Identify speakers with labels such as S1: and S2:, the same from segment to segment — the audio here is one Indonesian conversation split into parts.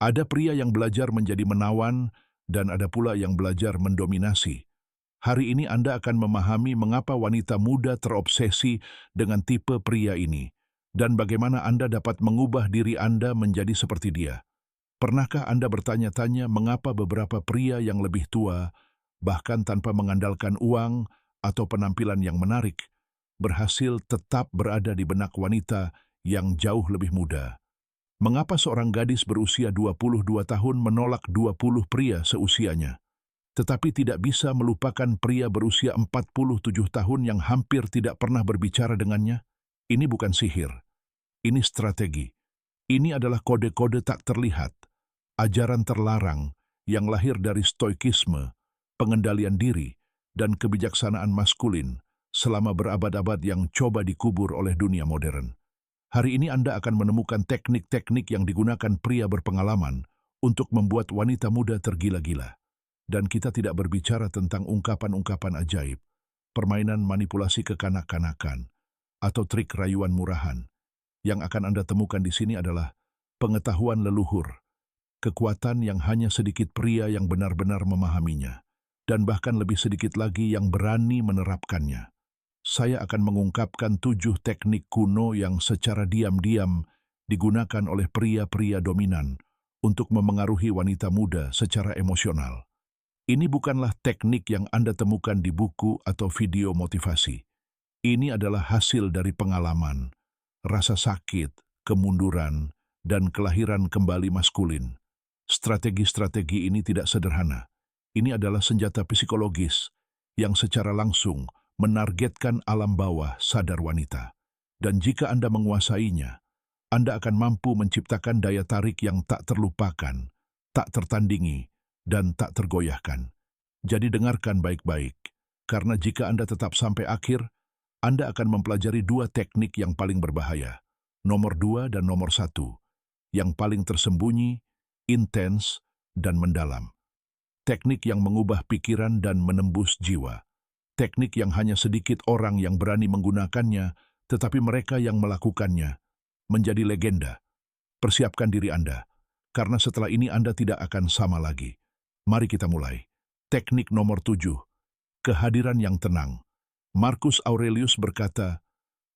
S1: Ada pria yang belajar menjadi menawan dan ada pula yang belajar mendominasi. Hari ini Anda akan memahami mengapa wanita muda terobsesi dengan tipe pria ini dan bagaimana Anda dapat mengubah diri Anda menjadi seperti dia. Pernahkah Anda bertanya-tanya mengapa beberapa pria yang lebih tua, bahkan tanpa mengandalkan uang atau penampilan yang menarik, berhasil tetap berada di benak wanita yang jauh lebih muda? Mengapa seorang gadis berusia 22 tahun menolak 20 pria seusianya, tetapi tidak bisa melupakan pria berusia 47 tahun yang hampir tidak pernah berbicara dengannya? Ini bukan sihir, ini strategi. Ini adalah kode-kode tak terlihat, ajaran terlarang yang lahir dari stoikisme, pengendalian diri, dan kebijaksanaan maskulin selama berabad-abad yang coba dikubur oleh dunia modern. Hari ini Anda akan menemukan teknik-teknik yang digunakan pria berpengalaman untuk membuat wanita muda tergila-gila. Dan kita tidak berbicara tentang ungkapan-ungkapan ajaib, permainan manipulasi kekanak-kanakan, atau trik rayuan murahan. Yang akan Anda temukan di sini adalah pengetahuan leluhur, kekuatan yang hanya sedikit pria yang benar-benar memahaminya, dan bahkan lebih sedikit lagi yang berani menerapkannya. Saya akan mengungkapkan 7 teknik kuno yang secara diam-diam digunakan oleh pria-pria dominan untuk memengaruhi wanita muda secara emosional. Ini bukanlah teknik yang Anda temukan di buku atau video motivasi. Ini adalah hasil dari pengalaman, rasa sakit, kemunduran, dan kelahiran kembali maskulin. Strategi-strategi ini tidak sederhana. Ini adalah senjata psikologis yang secara langsung menargetkan alam bawah sadar wanita. Dan jika Anda menguasainya, Anda akan mampu menciptakan daya tarik yang tak terlupakan, tak tertandingi, dan tak tergoyahkan. Jadi dengarkan baik-baik, karena jika Anda tetap sampai akhir, Anda akan mempelajari 2 teknik yang paling berbahaya, nomor 2 dan nomor 1, yang paling tersembunyi, intens, dan mendalam. Teknik yang mengubah pikiran dan menembus jiwa. Teknik yang hanya sedikit orang yang berani menggunakannya, tetapi mereka yang melakukannya menjadi legenda. Persiapkan diri Anda, karena setelah ini Anda tidak akan sama lagi. Mari kita mulai. Teknik nomor 7, kehadiran yang tenang. Marcus Aurelius berkata,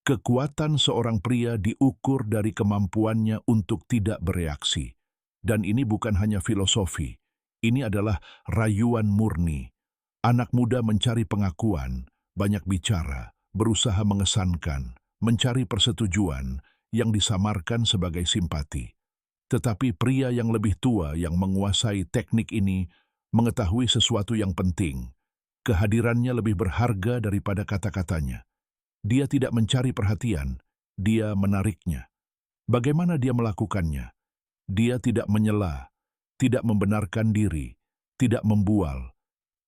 S1: kekuatan seorang pria diukur dari kemampuannya untuk tidak bereaksi. Dan ini bukan hanya filosofi, ini adalah rayuan murni. Anak muda mencari pengakuan, banyak bicara, berusaha mengesankan, mencari persetujuan yang disamarkan sebagai simpati. Tetapi pria yang lebih tua yang menguasai teknik ini mengetahui sesuatu yang penting. Kehadirannya lebih berharga daripada kata-katanya. Dia tidak mencari perhatian, dia menariknya. Bagaimana dia melakukannya? Dia tidak menyela, tidak membenarkan diri, tidak membual.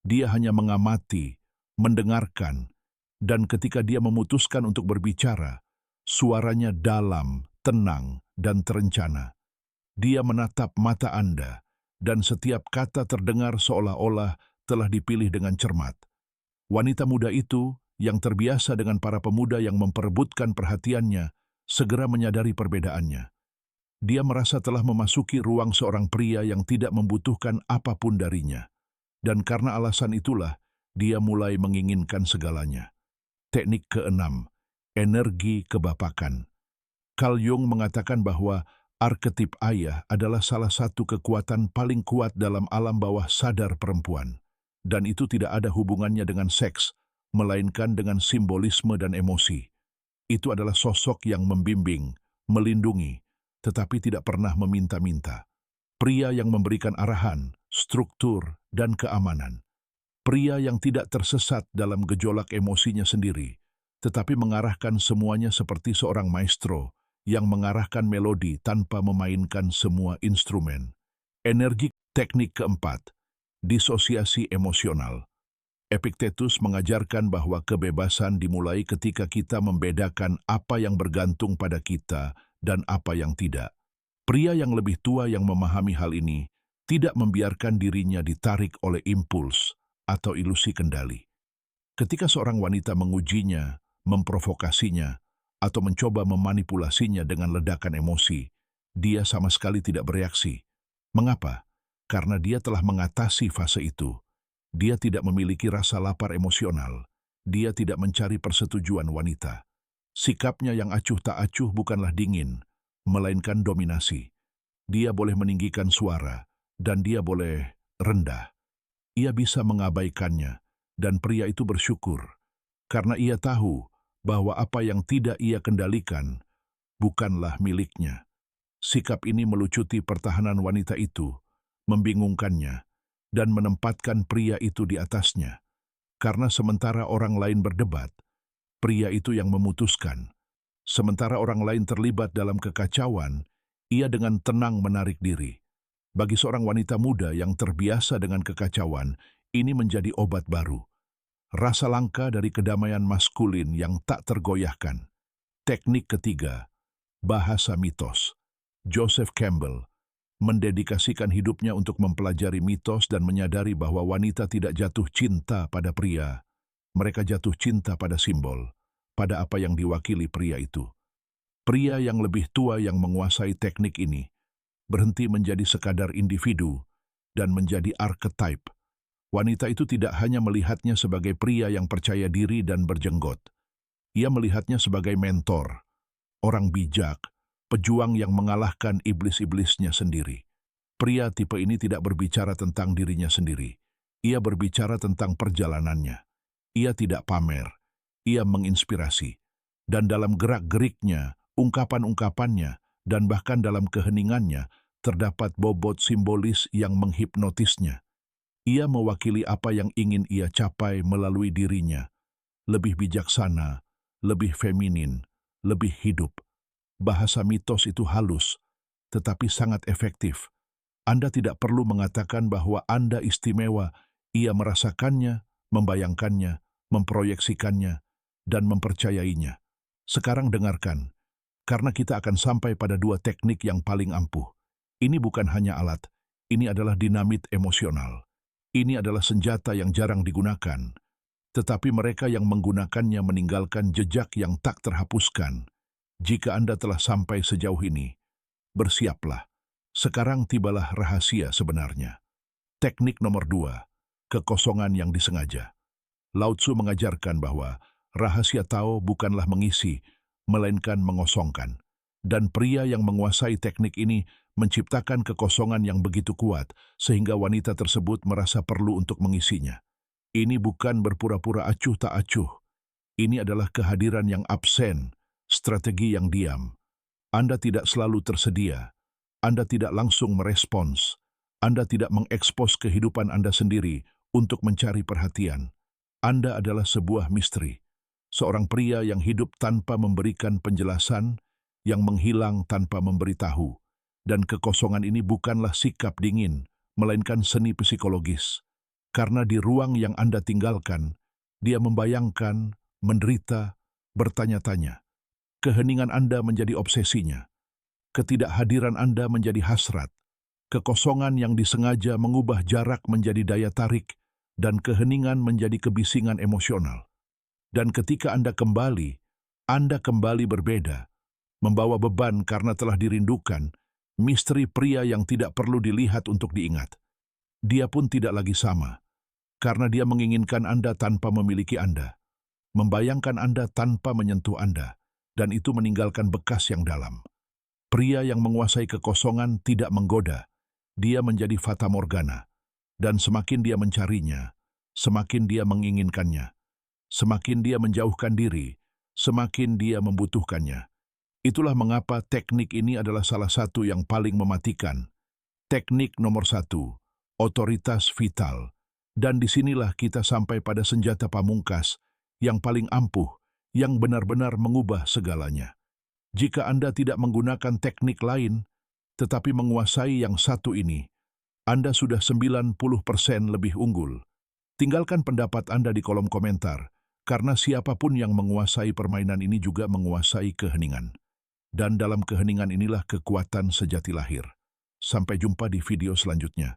S1: Dia hanya mengamati, mendengarkan, dan ketika dia memutuskan untuk berbicara, suaranya dalam, tenang, dan terencana. Dia menatap mata Anda, dan setiap kata terdengar seolah-olah telah dipilih dengan cermat. Wanita muda itu, yang terbiasa dengan para pemuda yang memperebutkan perhatiannya, segera menyadari perbedaannya. Dia merasa telah memasuki ruang seorang pria yang tidak membutuhkan apapun darinya. Dan karena alasan itulah, dia mulai menginginkan segalanya. Teknik ke-6, energi kebapakan. Carl Jung mengatakan bahwa arketip ayah adalah salah satu kekuatan paling kuat dalam alam bawah sadar perempuan. Dan itu tidak ada hubungannya dengan seks, melainkan dengan simbolisme dan emosi. Itu adalah sosok yang membimbing, melindungi, tetapi tidak pernah meminta-minta. Pria yang memberikan arahan, struktur, dan keamanan. Pria yang tidak tersesat dalam gejolak emosinya sendiri, tetapi mengarahkan semuanya seperti seorang maestro yang mengarahkan melodi tanpa memainkan semua instrumen. Energi. Teknik keempat, disosiasi emosional. Epictetus mengajarkan bahwa kebebasan dimulai ketika kita membedakan apa yang bergantung pada kita dan apa yang tidak. Pria yang lebih tua yang memahami hal ini tidak membiarkan dirinya ditarik oleh impuls atau ilusi kendali. Ketika seorang wanita mengujinya, memprovokasinya, atau mencoba memanipulasinya dengan ledakan emosi, dia sama sekali tidak bereaksi. Mengapa? Karena dia telah mengatasi fase itu. Dia tidak memiliki rasa lapar emosional. Dia tidak mencari persetujuan wanita. Sikapnya yang acuh tak acuh bukanlah dingin, melainkan dominasi. Dia boleh meninggikan suara, dan dia boleh rendah. Ia bisa mengabaikannya, dan pria itu bersyukur, karena ia tahu bahwa apa yang tidak ia kendalikan bukanlah miliknya. Sikap ini melucuti pertahanan wanita itu, membingungkannya, dan menempatkan pria itu di atasnya. Karena sementara orang lain berdebat, pria itu yang memutuskan. Sementara orang lain terlibat dalam kekacauan, ia dengan tenang menarik diri. Bagi seorang wanita muda yang terbiasa dengan kekacauan, ini menjadi obat baru. Rasa langka dari kedamaian maskulin yang tak tergoyahkan. Teknik ketiga, bahasa mitos. Joseph Campbell mendedikasikan hidupnya untuk mempelajari mitos dan menyadari bahwa wanita tidak jatuh cinta pada pria. Mereka jatuh cinta pada simbol, pada apa yang diwakili pria itu. Pria yang lebih tua yang menguasai teknik ini berhenti menjadi sekadar individu dan menjadi archetype. Wanita itu tidak hanya melihatnya sebagai pria yang percaya diri dan berjenggot. Ia melihatnya sebagai mentor, orang bijak, pejuang yang mengalahkan iblis-iblisnya sendiri. Pria tipe ini tidak berbicara tentang dirinya sendiri. Ia berbicara tentang perjalanannya. Ia tidak pamer. Ia menginspirasi. Dan dalam gerak-geriknya, ungkapan-ungkapannya, dan bahkan dalam keheningannya, terdapat bobot simbolis yang menghipnotisnya. Ia mewakili apa yang ingin ia capai melalui dirinya. Lebih bijaksana, lebih feminin, lebih hidup. Bahasa mitos itu halus, tetapi sangat efektif. Anda tidak perlu mengatakan bahwa Anda istimewa. Ia merasakannya, membayangkannya, memproyeksikannya, dan mempercayainya. Sekarang dengarkan, karena kita akan sampai pada dua teknik yang paling ampuh. Ini bukan hanya alat, ini adalah dinamit emosional. Ini adalah senjata yang jarang digunakan, tetapi mereka yang menggunakannya meninggalkan jejak yang tak terhapuskan. Jika Anda telah sampai sejauh ini, bersiaplah. Sekarang tibalah rahasia sebenarnya. Teknik nomor 2, kekosongan yang disengaja. Lao Tzu mengajarkan bahwa rahasia Tao bukanlah mengisi, melainkan mengosongkan. Dan pria yang menguasai teknik ini menciptakan kekosongan yang begitu kuat, sehingga wanita tersebut merasa perlu untuk mengisinya. Ini bukan berpura-pura acuh tak acuh. Ini adalah kehadiran yang absen, strategi yang diam. Anda tidak selalu tersedia. Anda tidak langsung merespons. Anda tidak mengekspos kehidupan Anda sendiri untuk mencari perhatian. Anda adalah sebuah misteri. Seorang pria yang hidup tanpa memberikan penjelasan, yang menghilang tanpa memberitahu. Dan kekosongan ini bukanlah sikap dingin, melainkan seni psikologis. Karena di ruang yang Anda tinggalkan, dia membayangkan, menderita, bertanya-tanya. Keheningan Anda menjadi obsesinya. Ketidakhadiran Anda menjadi hasrat. Kekosongan yang disengaja mengubah jarak menjadi daya tarik, dan keheningan menjadi kebisingan emosional. Dan ketika Anda kembali berbeda, membawa beban karena telah dirindukan, misteri pria yang tidak perlu dilihat untuk diingat. Dia pun tidak lagi sama, karena dia menginginkan Anda tanpa memiliki Anda, membayangkan Anda tanpa menyentuh Anda, dan itu meninggalkan bekas yang dalam. Pria yang menguasai kekosongan tidak menggoda, dia menjadi fata morgana, dan semakin dia mencarinya, semakin dia menginginkannya, semakin dia menjauhkan diri, semakin dia membutuhkannya. Itulah mengapa teknik ini adalah salah satu yang paling mematikan. Teknik nomor 1, otoritas vital. Dan disinilah kita sampai pada senjata pamungkas yang paling ampuh, yang benar-benar mengubah segalanya. Jika Anda tidak menggunakan teknik lain, tetapi menguasai yang satu ini, Anda sudah 90% lebih unggul. Tinggalkan pendapat Anda di kolom komentar, karena siapapun yang menguasai permainan ini juga menguasai keheningan. Dan dalam keheningan inilah kekuatan sejati lahir. Sampai jumpa di video selanjutnya.